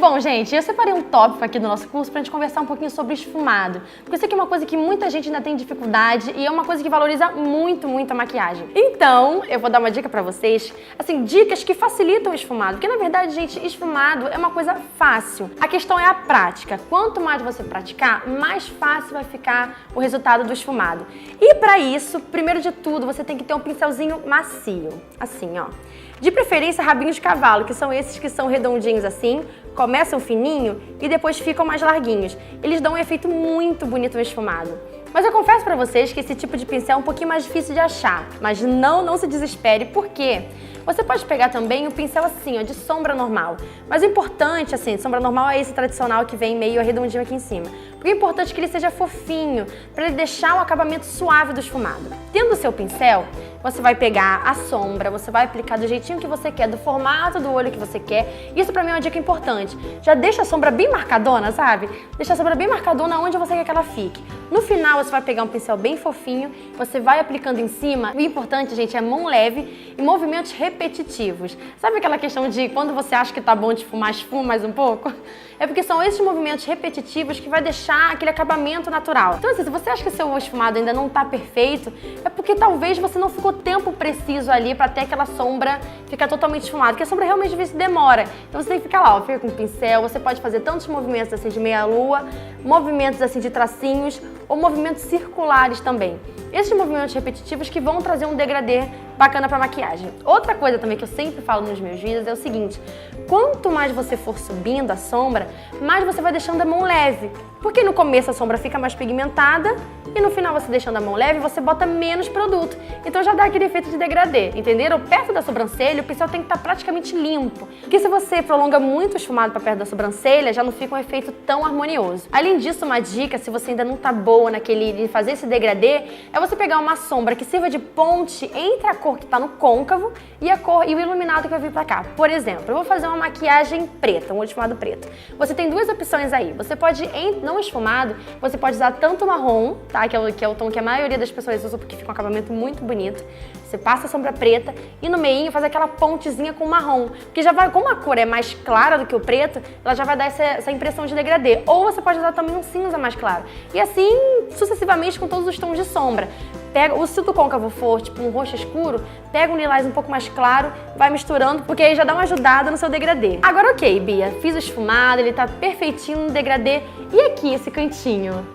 Bom, gente, eu separei um tópico aqui do nosso curso pra gente conversar um pouquinho sobre esfumado. Porque isso aqui é uma coisa que muita gente ainda tem dificuldade e é uma coisa que valoriza muito, muito a maquiagem. Então, eu vou dar uma dica pra vocês, assim, dicas que facilitam o esfumado. Porque, na verdade, gente, esfumado é uma coisa fácil. A questão é a prática. Quanto mais você praticar, mais fácil vai ficar o resultado do esfumado. E pra isso, primeiro de tudo, você tem que ter um pincelzinho macio. Assim, ó. De preferência, rabinhos de cavalo, que são esses que são redondinhos assim, começam fininho e depois ficam mais larguinhos. Eles dão um efeito muito bonito no esfumado. Mas eu confesso pra vocês que esse tipo de pincel é um pouquinho mais difícil de achar. Mas não se desespere, por quê? Você pode pegar também um pincel assim, ó, de sombra normal. Mas o importante, assim, sombra normal é esse tradicional que vem meio arredondinho aqui em cima. Porque é importante que ele seja fofinho, para ele deixar o acabamento suave do esfumado. Tendo o seu pincel, você vai pegar a sombra, você vai aplicar do jeitinho que você quer, do formato do olho que você quer. Isso pra mim é uma dica importante. Já deixa a sombra bem marcadona, sabe? Deixa a sombra bem marcadona onde você quer que ela fique. No final, você vai pegar um pincel bem fofinho, você vai aplicando em cima. O importante, gente, é mão leve e movimentos repetitivos. Sabe aquela questão de quando você acha que tá bom de esfumar, esfuma mais um pouco? É porque são esses movimentos repetitivos que vai deixar aquele acabamento natural. Então, assim, se você acha que seu esfumado ainda não tá perfeito, é porque talvez você não ficou tempo preciso ali pra ter aquela sombra ficar totalmente esfumada, porque a sombra realmente às vezes demora. Então você tem que ficar lá, ó, fica com o pincel, você pode fazer tantos movimentos assim de meia-lua, movimentos assim de tracinhos ou movimentos circulares também. Esses movimentos repetitivos que vão trazer um degradê bacana pra maquiagem. Outra coisa também que eu sempre falo nos meus vídeos é o seguinte: quanto mais você for subindo a sombra, mais você vai deixando a mão leve. Porque no começo a sombra fica mais pigmentada e no final você deixando a mão leve, você bota menos produto. Então já dá aquele efeito de degradê, entenderam? Perto da sobrancelha, o pincel tem que estar praticamente limpo. Porque se você prolonga muito o esfumado para perto da sobrancelha, já não fica um efeito tão harmonioso. Além disso, uma dica, se você ainda não tá boa naquele de fazer esse degradê, é você pegar uma sombra que sirva de ponte entre a cor que tá no côncavo e a cor e o iluminado que vai vir pra cá. Por exemplo, eu vou fazer uma maquiagem preta, um olho esfumado preto. Você tem duas opções aí. Você pode, não esfumado, você pode usar tanto marrom, tá? Que é o tom que a maioria das pessoas usa porque fica um acabamento muito bonito. Você passa a sombra preta e no meinho faz aquela pontezinha com marrom. Porque já vai, como a cor é mais clara do que o preto, ela já vai dar essa impressão de degradê. Ou você pode usar também um cinza mais claro. E assim, sucessivamente com todos os tons de sombra. Pega, se o do côncavo for tipo um roxo escuro, pega um lilás um pouco mais claro, vai misturando, porque aí já dá uma ajudada no seu degradê. Agora ok, Bia, fiz o esfumado, ele tá perfeitinho no degradê. E aqui, esse cantinho?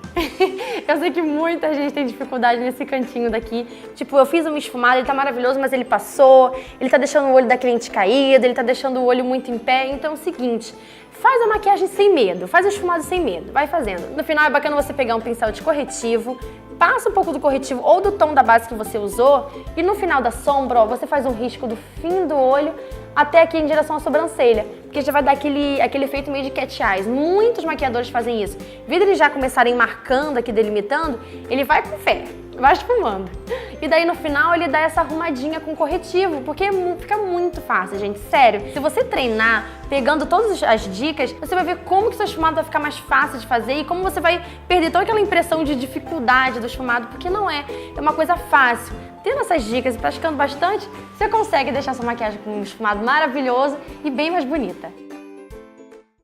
Eu sei que muita gente tem dificuldade nesse cantinho daqui. Tipo, eu fiz um esfumado, ele tá maravilhoso, mas ele passou, ele tá deixando o olho da cliente caído, ele tá deixando o olho muito em pé. Então é o seguinte, faz a maquiagem sem medo, faz o esfumado sem medo, vai fazendo. No final é bacana você pegar um pincel de corretivo, passa um pouco do corretivo ou do tom da base que você usou e no final da sombra, ó, você faz um risco do fim do olho até aqui em direção à sobrancelha, porque já vai dar aquele efeito meio de cat eyes. Muitos maquiadores fazem isso. Em vez de eles já começarem marcando aqui, delimitando, ele vai com fé, vai esfumando. E daí no final ele dá essa arrumadinha com corretivo, porque fica muito fácil, gente, sério. Se você treinar, pegando todas as dicas, você vai ver como que seu esfumado vai ficar mais fácil de fazer e como você vai perder toda aquela impressão de dificuldade do esfumado, porque não é uma coisa fácil. Tendo essas dicas e praticando bastante, você consegue deixar sua maquiagem com um esfumado maravilhoso e bem mais bonita.